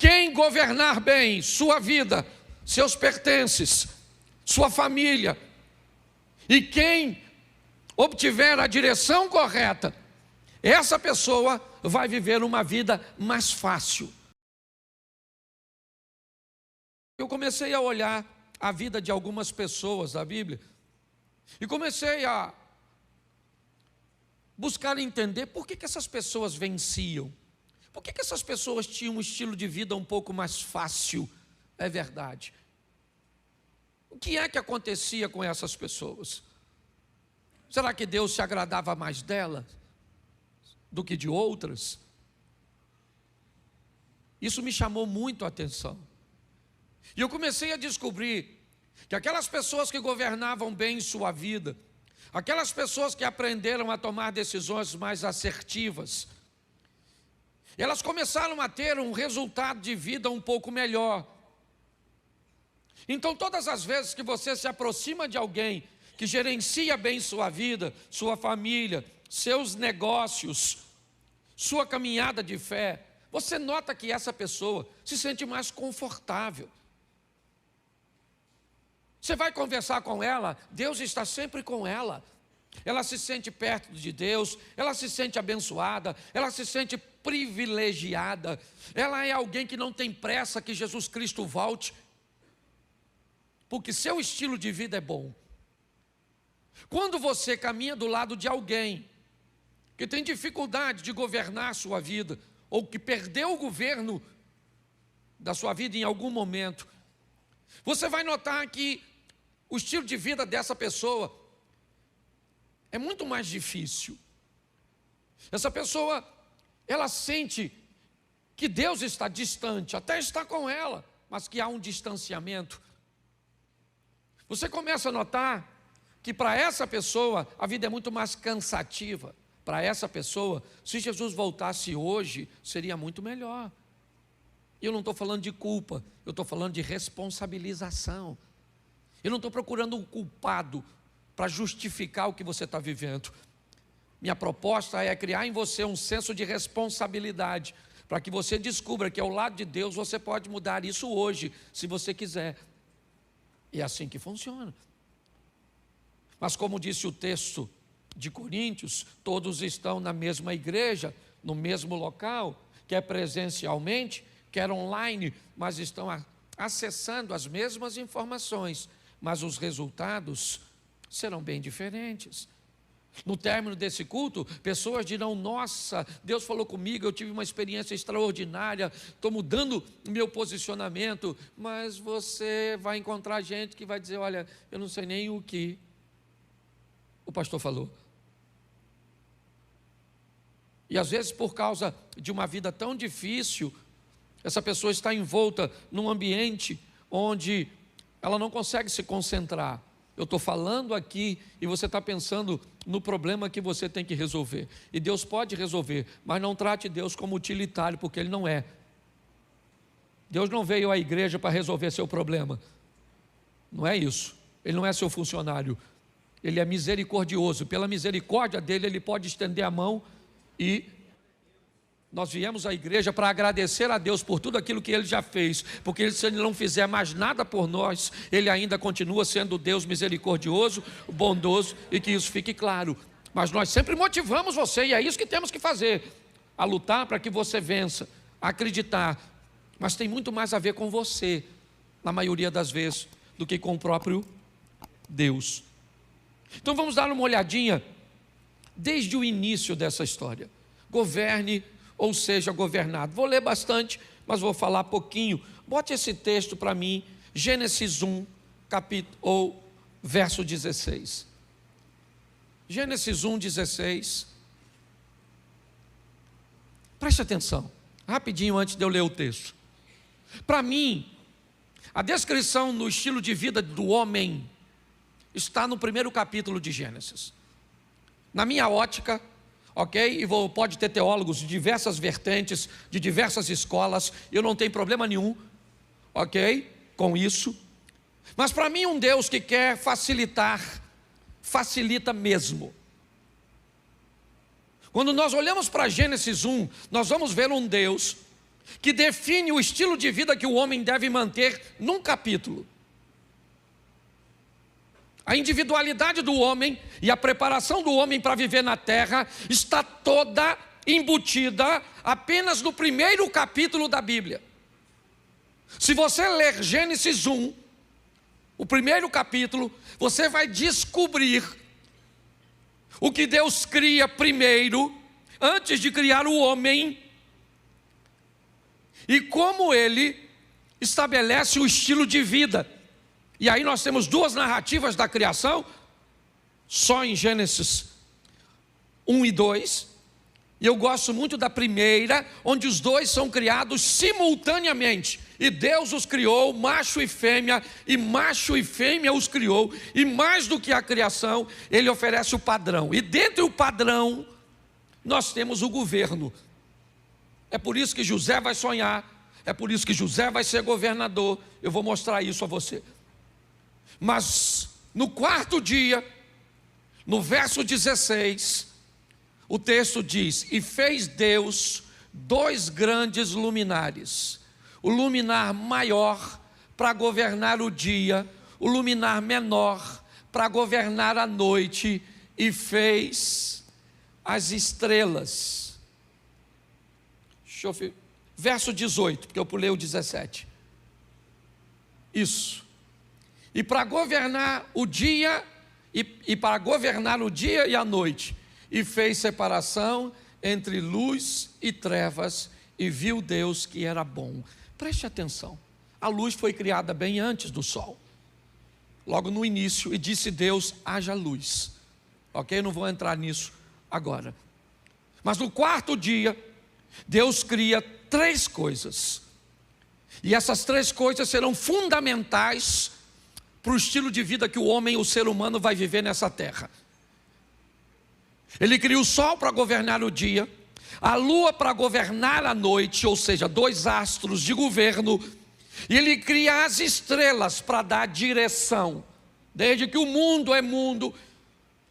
Quem governar bem sua vida, seus pertences, sua família, e quem obtiver a direção correta, essa pessoa vai viver uma vida mais fácil. Eu comecei a olhar a vida de algumas pessoas da Bíblia e comecei a buscar entender por que essas pessoas venciam. Por que essas pessoas tinham um estilo de vida um pouco mais fácil? É verdade. O que é que acontecia com essas pessoas? Será que Deus se agradava mais delas do que de outras? Isso me chamou muito a atenção. E eu comecei a descobrir que aquelas pessoas que governavam bem sua vida, aquelas pessoas que aprenderam a tomar decisões mais assertivas, elas começaram a ter um resultado de vida um pouco melhor. Então, todas as vezes que você se aproxima de alguém que gerencia bem sua vida, sua família, seus negócios, sua caminhada de fé, você nota que essa pessoa se sente mais confortável. Você vai conversar com ela, Deus está sempre com ela. Ela se sente perto de Deus, ela se sente abençoada, ela se sente privilegiada. Ela é alguém que não tem pressa que Jesus Cristo volte, porque seu estilo de vida é bom. Quando você caminha do lado de alguém que tem dificuldade de governar sua vida, ou que perdeu o governo da sua vida em algum momento, você vai notar que o estilo de vida dessa pessoa é muito mais difícil. Essa pessoa, ela sente que Deus está distante, até está com ela, mas que há um distanciamento. Você começa a notar que para essa pessoa a vida é muito mais cansativa. Para essa pessoa, se Jesus voltasse hoje, seria muito melhor. Eu não estou falando de culpa, eu estou falando de responsabilização. Eu não estou procurando um culpado para justificar o que você está vivendo. Minha proposta é criar em você um senso de responsabilidade, para que você descubra que ao lado de Deus você pode mudar isso hoje, se você quiser. E é assim que funciona. Mas como disse o texto de Coríntios, todos estão na mesma igreja, no mesmo local, quer presencialmente, quer online, mas estão acessando as mesmas informações, mas os resultados serão bem diferentes. No término desse culto, pessoas dirão: nossa, Deus falou comigo, eu tive uma experiência extraordinária, estou mudando meu posicionamento. Mas você vai encontrar gente que vai dizer: olha, eu não sei nem o que o pastor falou. E às vezes, por causa de uma vida tão difícil, essa pessoa está envolta num ambiente onde ela não consegue se concentrar. Eu estou falando aqui e você está pensando no problema que você tem que resolver. E Deus pode resolver, mas não trate Deus como utilitário, porque Ele não é. Deus não veio à igreja para resolver seu problema. Não é isso. Ele não é seu funcionário. Ele é misericordioso. Pela misericórdia dele, Ele pode estender a mão. E nós viemos à igreja para agradecer a Deus por tudo aquilo que Ele já fez, porque se Ele não fizer mais nada por nós, Ele ainda continua sendo Deus misericordioso, bondoso, e que isso fique claro. Mas nós sempre motivamos você, e é isso que temos que fazer, a lutar para que você vença, a acreditar. Mas tem muito mais a ver com você, na maioria das vezes, do que com o próprio Deus. Então vamos dar uma olhadinha desde o início dessa história. Governe ou seja governado. Vou ler bastante, mas vou falar pouquinho. Bote esse texto para mim, Gênesis 1, verso 16. Gênesis 1, 16. Preste atenção, rapidinho antes de eu ler o texto. Para mim, a descrição no estilo de vida do homem está no primeiro capítulo de Gênesis. Na minha ótica, ok? E pode ter teólogos de diversas vertentes, de diversas escolas, eu não tenho problema nenhum, ok? Com isso. Mas para mim, um Deus que quer facilitar, facilita mesmo. Quando nós olhamos para Gênesis 1, nós vamos ver um Deus que define o estilo de vida que o homem deve manter num capítulo. A individualidade do homem e a preparação do homem para viver na terra está toda embutida apenas no primeiro capítulo da Bíblia. Se você ler Gênesis 1, o primeiro capítulo, você vai descobrir o que Deus cria primeiro, antes de criar o homem, e como Ele estabelece o estilo de vida. E aí nós temos duas narrativas da criação, só em Gênesis 1 e 2, e eu gosto muito da primeira, onde os dois são criados simultaneamente, e Deus os criou, macho e fêmea os criou, e mais do que a criação, Ele oferece o padrão, e dentro do padrão, nós temos o governo. É por isso que José vai sonhar, é por isso que José vai ser governador, eu vou mostrar isso a você. Mas no quarto dia, no verso 16, o texto diz: e fez Deus 2 grandes luminares, o luminar maior para governar o dia, o luminar menor para governar a noite, e fez as estrelas. Verso 18, porque eu pulei o 17. Isso. E para governar o dia, e para governar o dia e a noite, e fez separação entre luz e trevas, e viu Deus que era bom. Preste atenção, a luz foi criada bem antes do sol, logo no início, e disse Deus: haja luz. Ok? Não vou entrar nisso agora. Mas no quarto dia, Deus cria 3 coisas, e essas 3 coisas serão fundamentais para o estilo de vida que o homem, o ser humano, vai viver nessa terra. Ele cria o sol para governar o dia, a lua para governar a noite, ou seja, 2 astros de governo, e ele cria as estrelas para dar direção. Desde que o mundo é mundo,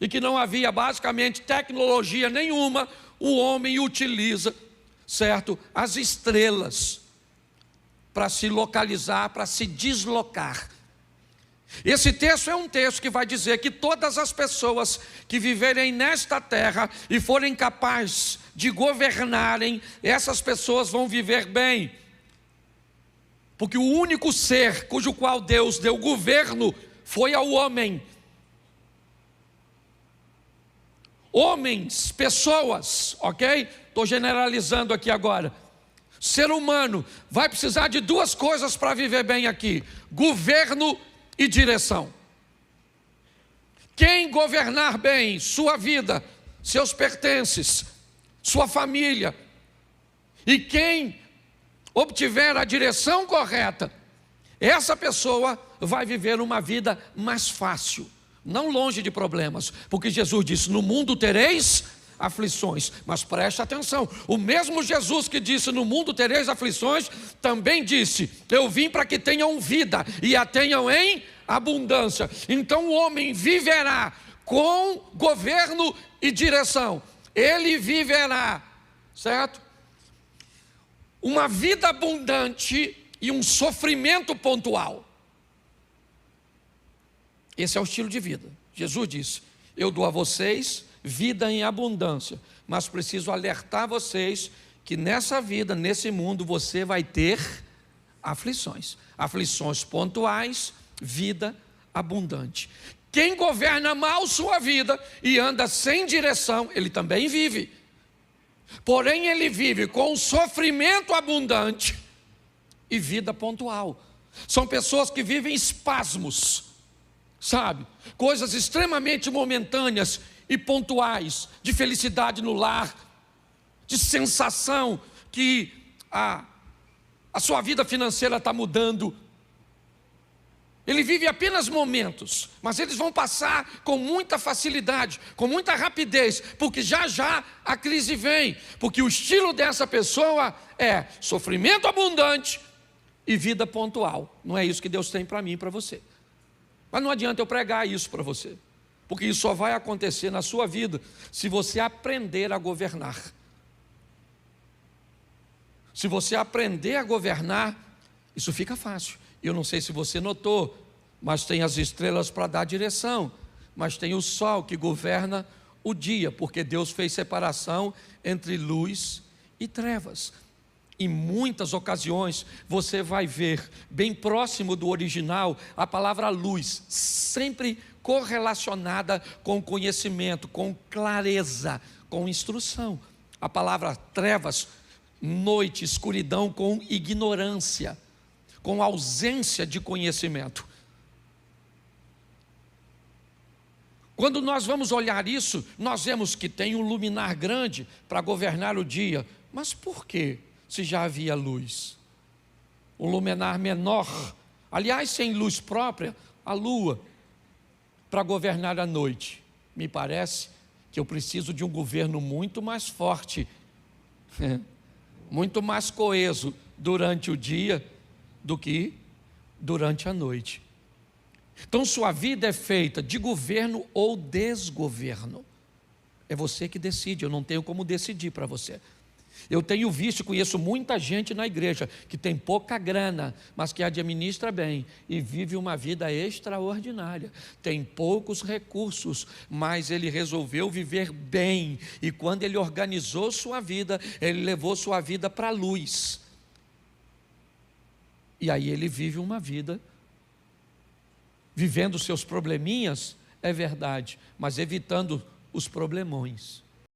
e que não havia basicamente tecnologia nenhuma, o homem utiliza, certo, as estrelas para se localizar, para se deslocar. Esse texto é um texto que vai dizer que todas as pessoas que viverem nesta terra e forem capazes de governarem, essas pessoas vão viver bem, porque o único ser cujo qual Deus deu governo foi ao homem. Homens, pessoas, ok? Estou generalizando aqui agora. Ser humano vai precisar de 2 coisas para viver bem aqui: governo e direção. Quem governar bem sua vida, seus pertences, sua família, e quem obtiver a direção correta, essa pessoa vai viver uma vida mais fácil, não longe de problemas, porque Jesus disse: no mundo tereis aflições. Mas preste atenção, o mesmo Jesus que disse: no mundo tereis aflições, também disse: eu vim para que tenham vida e a tenham em abundância. Então o homem viverá com governo e direção. Ele viverá, certo? Uma vida abundante e um sofrimento pontual. Esse é o estilo de vida. Jesus disse: eu dou a vocês vida em abundância, mas preciso alertar vocês que nessa vida, nesse mundo, você vai ter aflições. Aflições pontuais, vida abundante. Quem governa mal sua vida e anda sem direção, ele também vive. Porém, ele vive com sofrimento abundante e vida pontual. São pessoas que vivem espasmos, sabe? Coisas extremamente momentâneas e pontuais, de felicidade no lar, de sensação que a sua vida financeira está mudando. Ele vive apenas momentos, mas eles vão passar com muita facilidade, com muita rapidez, porque já já a crise vem, porque o estilo dessa pessoa é sofrimento abundante e vida pontual. Não é isso que Deus tem para mim e para você. Mas não adianta eu pregar isso para você, porque isso só vai acontecer na sua vida se você aprender a governar. Se você aprender a governar, isso fica fácil. Eu não sei se você notou, mas tem as estrelas para dar direção, mas tem o sol que governa o dia, porque Deus fez separação entre luz e trevas. Em muitas ocasiões você vai ver, bem próximo do original, a palavra luz, sempre correlacionada com conhecimento, com clareza, com instrução. A palavra trevas, noite, escuridão, com ignorância, com ausência de conhecimento. Quando nós vamos olhar isso, nós vemos que tem um luminar grande para governar o dia. Mas por quê? Se já havia luz. Um luminar menor, aliás, sem luz própria, a lua, para governar a noite. Me parece que eu preciso de um governo muito mais forte, muito mais coeso durante o dia do que durante a noite. Então sua vida é feita de governo ou desgoverno. É você que decide, eu não tenho como decidir para você. Eu tenho visto e conheço muita gente na igreja que tem pouca grana, mas que administra bem e vive uma vida extraordinária. Tem poucos recursos, mas ele resolveu viver bem. E quando ele organizou sua vida, ele levou sua vida para a luz. E aí ele vive uma vida vivendo seus probleminhas, é verdade, mas evitando os problemões.